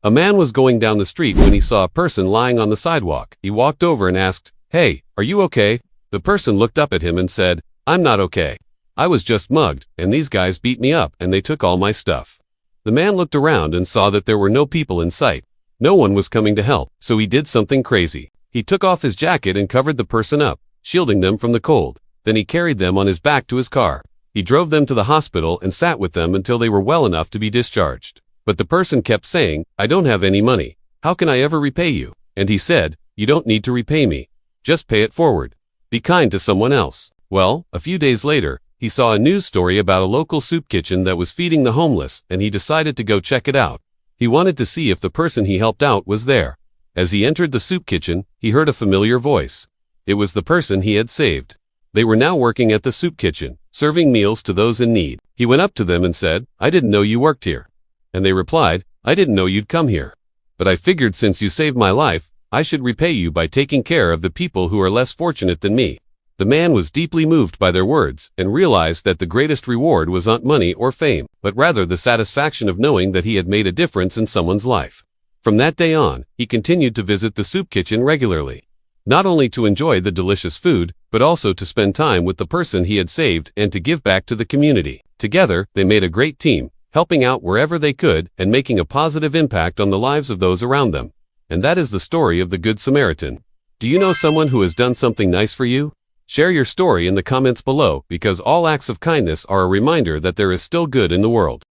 A man was going down the street when he saw a person lying on the sidewalk. He walked over and asked, "Hey, are you okay?" The person looked up at him and said, "I'm not okay. I was just mugged, and these guys beat me up and they took all my stuff." The man looked around and saw that there were no people in sight. No one was coming to help, so he did something crazy. He took off his jacket and covered the person up, shielding them from the cold. Then he carried them on his back to his car. He drove them to the hospital and sat with them until they were well enough to be discharged. But the person kept saying, "I don't have any money. How can I ever repay you?" And he said, "You don't need to repay me. Just pay it forward. Be kind to someone else." Well, a few days later, he saw a news story about a local soup kitchen that was feeding the homeless, and he decided to go check it out. He wanted to see if the person he helped out was there. As he entered the soup kitchen, he heard a familiar voice. It was the person he had saved. They were now working at the soup kitchen, serving meals to those in need. He went up to them and said, "I didn't know you worked here." And they replied, "I didn't know you'd come here. But I figured since you saved my life, I should repay you by taking care of the people who are less fortunate than me." The man was deeply moved by their words and realized that the greatest reward was not money or fame, but rather the satisfaction of knowing that he had made a difference in someone's life. From that day on, he continued to visit the soup kitchen regularly, not only to enjoy the delicious food, but also to spend time with the person he had saved and to give back to the community. Together, they made a great team, helping out wherever they could and making a positive impact on the lives of those around them. And that is the story of the Good Samaritan. Do you know someone who has done something nice for you? Share your story in the comments below, because all acts of kindness are a reminder that there is still good in the world.